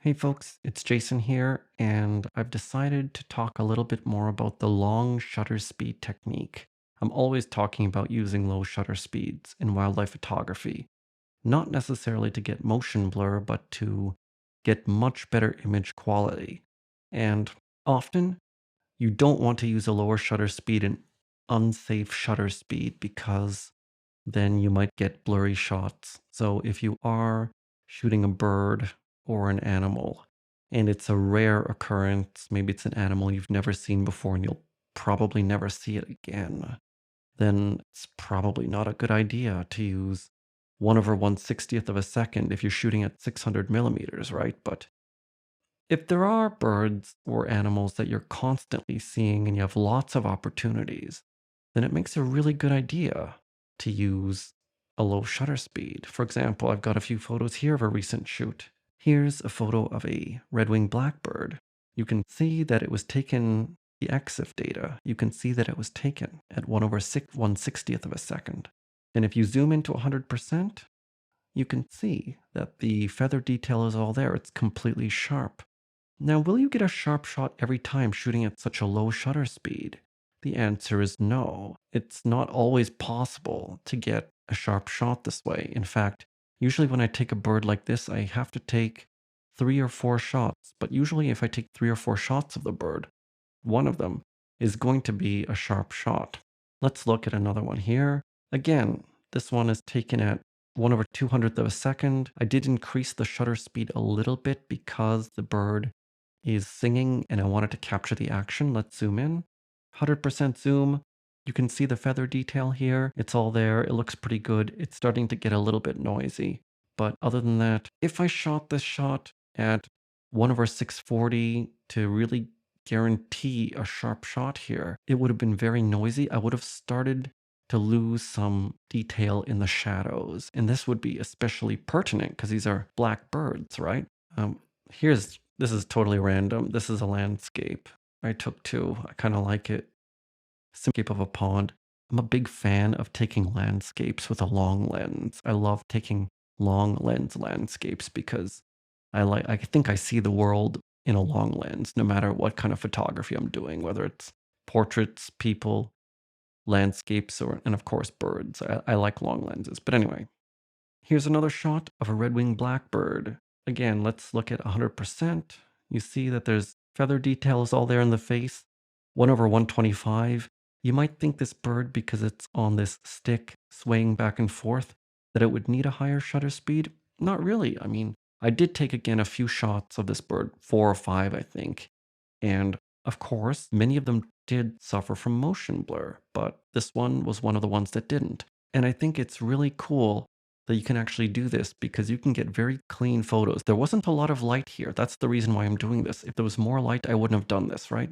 Hey folks, it's Jason here, and I've decided to talk a little bit more about the long shutter speed technique. I'm always talking about using low shutter speeds in wildlife photography, not necessarily to get motion blur, but to get much better image quality. And often, you don't want to use a lower shutter speed and unsafe shutter speed because then you might get blurry shots. So if you are shooting a bird or an animal and it's a rare occurrence, maybe it's an animal you've never seen before and you'll probably never see it again, then it's probably not a good idea to use 1/160th of a second if you're shooting at 600 millimeters, right? But if there are birds or animals that you're constantly seeing and you have lots of opportunities, then it makes a really good idea to use a low shutter speed. For example, I've got a few photos here of a recent shoot. Here's a photo of a red-winged blackbird. You can see that it was taken, the EXIF data, you can see that it was taken at 1/160th of a second. And if you zoom into 100%, you can see that the feather detail is all there. It's completely sharp. Now, will you get a sharp shot every time shooting at such a low shutter speed? The answer is no. It's not always possible to get a sharp shot this way. In fact, usually when I take a bird like this, I have to take 3 or 4 shots. But usually, if I take 3 or 4 shots of the bird, one of them is going to be a sharp shot. Let's look at another one here. Again, this one is taken at 1/200th of a second. I did increase the shutter speed a little bit because the bird is singing and I wanted to capture the action. Let's zoom in. 100% zoom. You can see the feather detail here. It's all there. It looks pretty good. It's starting to get a little bit noisy. But other than that, if I shot this shot at 1/640 to really guarantee a sharp shot here, it would have been very noisy. I would have started to lose some detail in the shadows. And this would be especially pertinent because these are black birds, right? This is totally random. This is a landscape I took too. I kind of like it. Landscape of a pond. I'm a big fan of taking landscapes with a long lens. I love taking long lens landscapes because I think I see the world in a long lens, no matter what kind of photography I'm doing, whether it's portraits, people, landscapes, and of course birds. I like long lenses. But anyway, here's another shot of a red-winged blackbird. Again, let's look at 100%. You see that there's feather details all there in the face. 1/125. You might think this bird, because it's on this stick swaying back and forth, that it would need a higher shutter speed. Not really. I mean, I did take again a few shots of this bird, 4 or 5, I think. And of course, many of them did suffer from motion blur, but this one was one of the ones that didn't. And I think it's really cool that you can actually do this because you can get very clean photos. There wasn't a lot of light here. That's the reason why I'm doing this. If there was more light, I wouldn't have done this, right?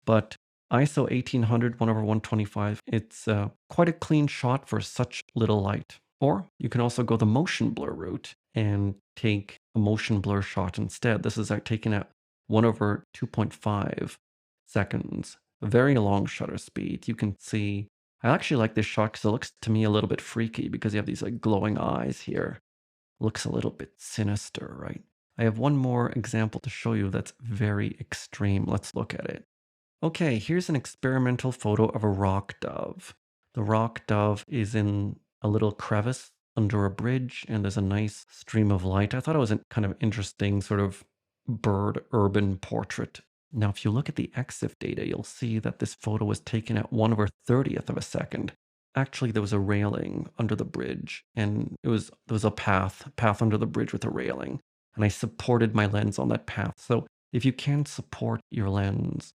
But ISO 1800 1/125, it's quite a clean shot for such little light. Or you can also go the motion blur route and take a motion blur shot instead. This is taken at 1/2.5 seconds. A very long shutter speed. You can see, I actually like this shot because it looks to me a little bit freaky because you have these like glowing eyes here. Looks a little bit sinister, right? I have one more example to show you that's very extreme. Let's look at it. Okay, here's an experimental photo of a rock dove. The rock dove is in a little crevice under a bridge, and there's a nice stream of light. I thought it was a kind of interesting sort of bird urban portrait. Now, if you look at the EXIF data, you'll see that this photo was taken at 1/30th of a second. Actually, there was a railing under the bridge, and there was a path under the bridge with a railing, and I supported my lens on that path. So if you can support your lens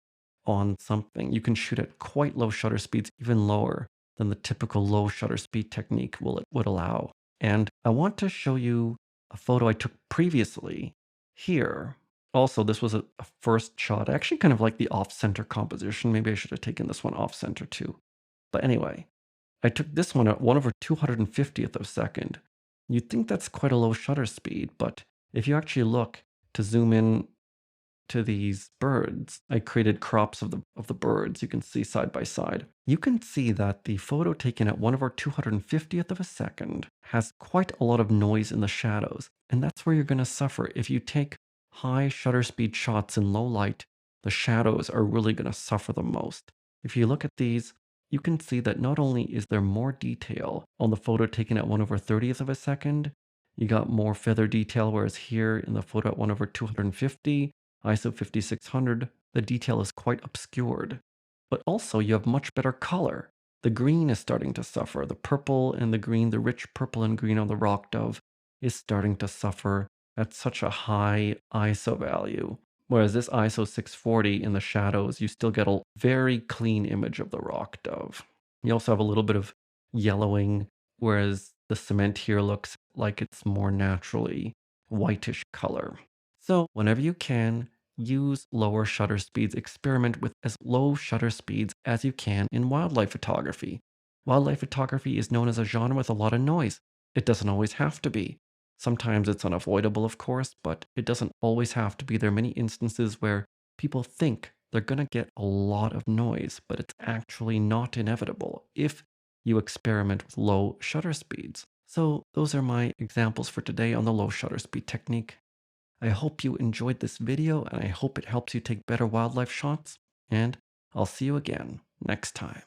on something, you can shoot at quite low shutter speeds, even lower than the typical low shutter speed technique would allow. And I want to show you a photo I took previously here. Also, this was a first shot. I actually kind of like the off-center composition. Maybe I should have taken this one off-center too. But anyway, I took this one at 1/250th of a second. You'd think that's quite a low shutter speed, but if you actually look to zoom in to these birds, I created crops of the birds you can see side by side. You can see that the photo taken at 1/250th of a second has quite a lot of noise in the shadows. And that's where you're going to suffer if you take High shutter speed shots in low light, the shadows are really going to suffer the most. If you look at these, you can see that not only is there more detail on the photo taken at 1/30th of a second, you got more feather detail, whereas here in the photo at 1/250, ISO 5600, the detail is quite obscured. But also you have much better color. The green is starting to suffer. The purple and the green, the rich purple and green on the rock dove is starting to suffer at such a high ISO value. Whereas this ISO 640 in the shadows, you still get a very clean image of the rock dove. You also have a little bit of yellowing, whereas the cement here looks like it's more naturally whitish color. So whenever you can, use lower shutter speeds. Experiment with as low shutter speeds as you can in wildlife photography. Wildlife photography is known as a genre with a lot of noise. It doesn't always have to be. Sometimes it's unavoidable, of course, but it doesn't always have to be. There are many instances where people think they're going to get a lot of noise, but it's actually not inevitable if you experiment with low shutter speeds. So, those are my examples for today on the low shutter speed technique. I hope you enjoyed this video and I hope it helps you take better wildlife shots, and I'll see you again next time.